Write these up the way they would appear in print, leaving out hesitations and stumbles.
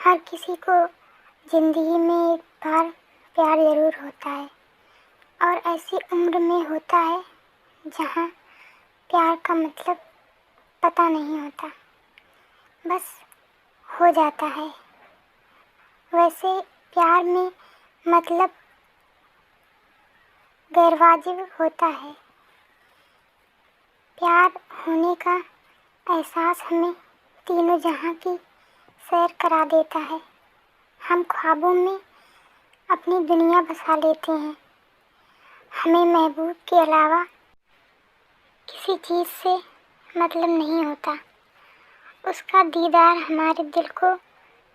हर किसी को ज़िंदगी में एक बार प्यार ज़रूर होता है और ऐसी उम्र में होता है जहाँ प्यार का मतलब पता नहीं होता, बस हो जाता है। वैसे प्यार में मतलब गैरवाजिब होता है। प्यार होने का एहसास हमें तीनों जहाँ की सैर करा देता है। हम ख्वाबों में अपनी दुनिया बसा लेते हैं। हमें महबूब के अलावा किसी चीज़ से मतलब नहीं होता। उसका दीदार हमारे दिल को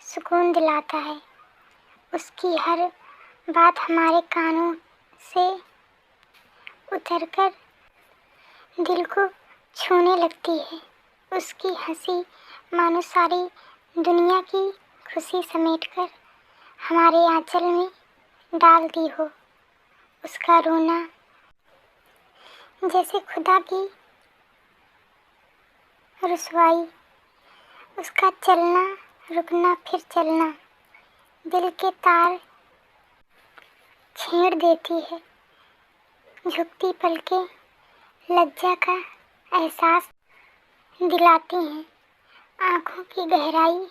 सुकून दिलाता है। उसकी हर बात हमारे कानों से उतरकर दिल को छूने लगती है। उसकी हंसी मानो सारी दुनिया की खुशी समेटकर हमारे आंचल में डाल दी हो। उसका रोना जैसे खुदा की रुसवाई, उसका चलना रुकना फिर चलना दिल के तार छेड़ देती है। झुकती पलकें लज्जा का एहसास दिलाती हैं। आँखों की गहराई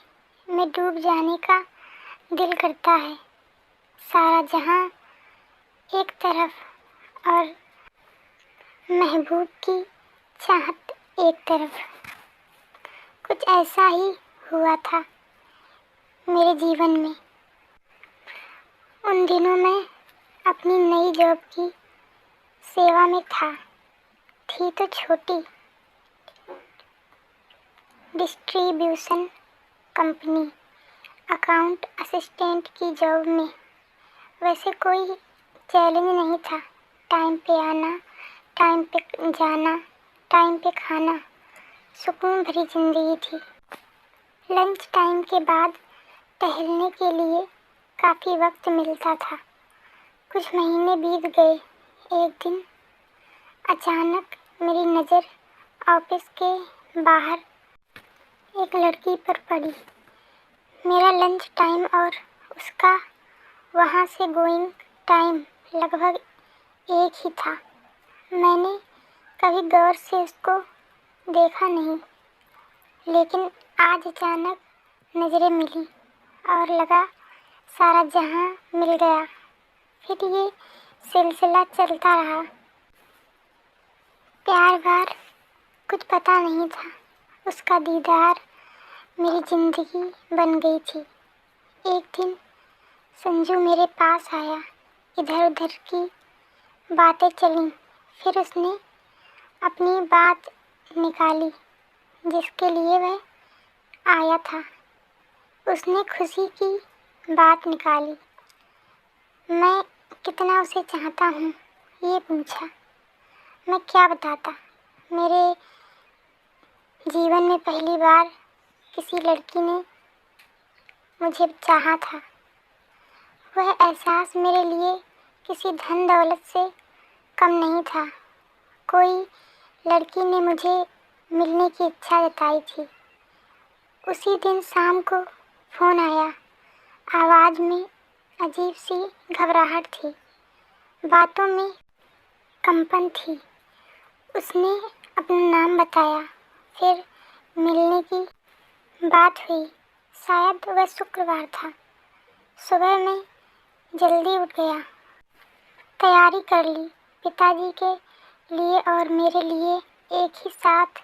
में डूब जाने का दिल करता है। सारा जहां एक तरफ और महबूब की चाहत एक तरफ। कुछ ऐसा ही हुआ था मेरे जीवन में। उन दिनों मैं अपनी नई जॉब की सेवा में थी तो छोटी डिस्ट्रीब्यूशन कंपनी अकाउंट असिस्टेंट की जॉब में। वैसे कोई चैलेंज नहीं था। टाइम पे आना, टाइम पे जाना, टाइम पे खाना, सुकून भरी ज़िंदगी थी। लंच टाइम के बाद टहलने के लिए काफ़ी वक्त मिलता था। कुछ महीने बीत गए। एक दिन अचानक मेरी नज़र ऑफिस के बाहर एक लड़की पर पड़ी। मेरा लंच टाइम और उसका वहाँ से गोइंग टाइम लगभग एक ही था। मैंने कभी गौर से उसको देखा नहीं, लेकिन आज अचानक नज़रें मिली और लगा सारा जहां मिल गया। फिर ये सिलसिला चलता रहा। प्यार व्यार कुछ पता नहीं था। उसका दीदार मेरी ज़िंदगी बन गई थी। एक दिन संजू मेरे पास आया। इधर उधर की बातें चलीं। फिर उसने अपनी बात निकाली जिसके लिए वह आया था। उसने खुशी की बात निकाली। मैं कितना उसे चाहता हूँ ये पूछा। मैं क्या बताता। मेरे जीवन में पहली बार किसी लड़की ने मुझे चाहा था। वह एहसास मेरे लिए किसी धन दौलत से कम नहीं था। कोई लड़की ने मुझे मिलने की इच्छा जताई थी। उसी दिन शाम को फ़ोन आया। आवाज़ में अजीब सी घबराहट थी, बातों में कंपन थी। उसने अपना नाम बताया। फिर मिलने की बात हुई। शायद वह शुक्रवार था। सुबह मैं जल्दी उठ गया, तैयारी कर ली। पिताजी के लिए और मेरे लिए एक ही साथ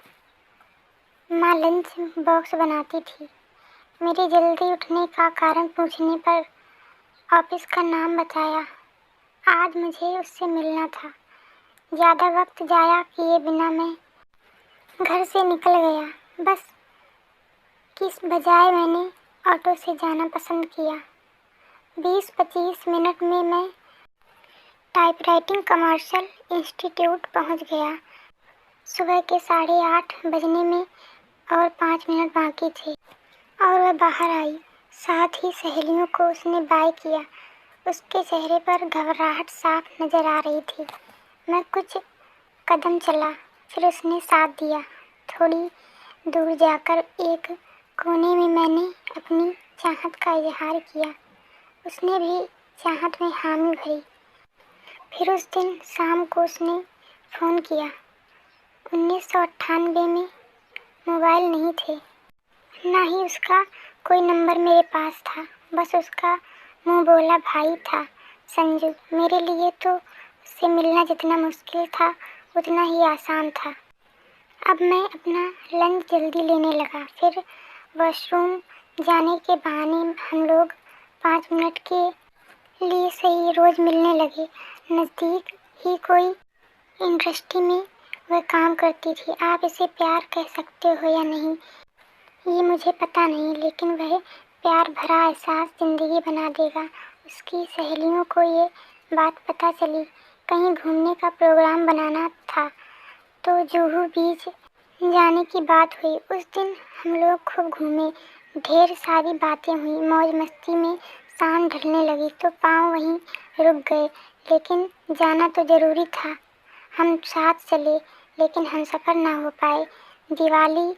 माँ लंच बॉक्स बनाती थी। मेरे जल्दी उठने का कारण पूछने पर ऑफिस का नाम बताया। आज मुझे उससे मिलना था। ज़्यादा वक्त जाया किए बिना मैं घर से निकल गया। बस किस बजाय मैंने ऑटो से जाना पसंद किया। 20-25 मिनट में मैं टाइपराइटिंग कमर्शियल इंस्टीट्यूट पहुंच गया। सुबह के 8:30 बजने में और 5 मिनट बाकी थे और वह बाहर आई। साथ ही सहेलियों को उसने बाय किया। उसके चेहरे पर घबराहट साफ नज़र आ रही थी। मैं कुछ कदम चला, फिर उसने साथ दिया। थोड़ी दूर जाकर एक कोने में मैंने अपनी चाहत का इजहार किया। उसने भी चाहत में हामी भरी। फिर उस दिन शाम को उसने फ़ोन किया। 1998 में मोबाइल नहीं थे, ना ही उसका कोई नंबर मेरे पास था। बस उसका मुँह बोला भाई था, संजू। मेरे लिए तो उससे मिलना जितना मुश्किल था उतना ही आसान था। अब मैं अपना लंच जल्दी लेने लगा। फिर वॉशरूम जाने के बहाने हम लोग 5 मिनट के लिए सही रोज़ मिलने लगे। नज़दीक ही कोई इंडस्ट्री में वह काम करती थी। आप इसे प्यार कह सकते हो या नहीं ये मुझे पता नहीं, लेकिन वह प्यार भरा एहसास ज़िंदगी बना देगा। उसकी सहेलियों को ये बात पता चली। कहीं घूमने का प्रोग्राम बनाना था तो जुहू बीच जाने की बात हुई। उस दिन हम लोग खूब घूमे, ढेर सारी बातें हुई। मौज मस्ती में शाम ढलने लगी तो पाँव वहीं रुक गए। लेकिन जाना तो ज़रूरी था। हम साथ चले, लेकिन हमसफ़र ना हो पाए। दिवाली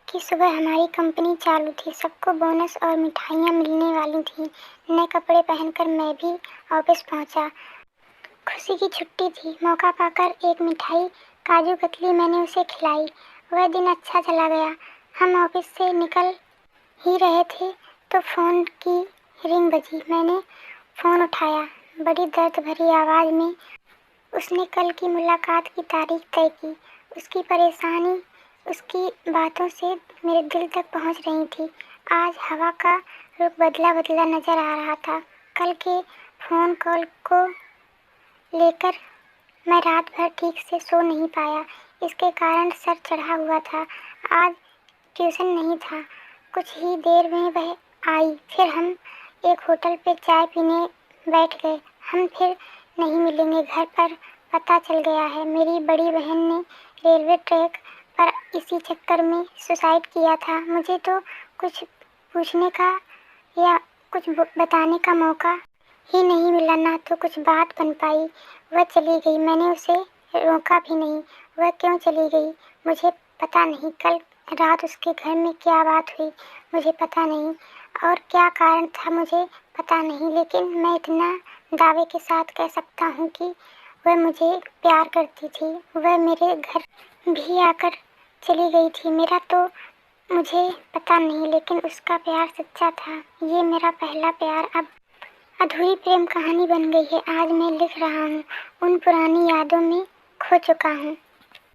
की सुबह हमारी कंपनी चालू थी। सबको बोनस और मिठाइयाँ मिलने वाली थीं। नए कपड़े पहनकर मैं भी ऑफिस पहुंचा। खुशी की छुट्टी थी। मौका पाकर एक मिठाई काजू कतली मैंने उसे खिलाई। वह दिन अच्छा चला गया। हम ऑफिस से निकल ही रहे थे तो फ़ोन की रिंग बजी। मैंने फ़ोन उठाया। बड़ी दर्द भरी आवाज़ में उसने कल की मुलाकात की तारीख तय की। उसकी परेशानी उसकी बातों से मेरे दिल तक पहुंच रही थी। आज हवा का रुख बदला बदला नज़र आ रहा था। कल के फ़ोन कॉल को लेकर मैं रात भर ठीक से सो नहीं पाया। इसके कारण सर चढ़ा हुआ था। आज ट्यूशन नहीं था। कुछ ही देर में वह आई। फिर हम एक होटल पे चाय पीने बैठ गए। हम फिर नहीं मिलेंगे। घर पर पता चल गया है मेरी बड़ी बहन ने रेलवे ट्रैक पर इसी चक्कर में सुसाइड किया था। मुझे तो कुछ पूछने का या कुछ बताने का मौका ही नहीं मिला, ना तो कुछ बात बन पाई। वह चली गई। मैंने उसे रोका भी नहीं। वह क्यों चली गई मुझे पता नहीं। कल रात उसके घर में क्या बात हुई मुझे पता नहीं, और क्या कारण था मुझे पता नहीं। लेकिन मैं इतना दावे के साथ कह सकता हूँ कि वह मुझे प्यार करती थी। वह मेरे घर भी आकर चली गई थी। मेरा तो मुझे पता नहीं, लेकिन उसका प्यार सच्चा था। ये मेरा पहला प्यार अब अधूरी प्रेम कहानी बन गई है। आज मैं लिख रहा हूँ, उन पुरानी यादों में खो चुका हूँ।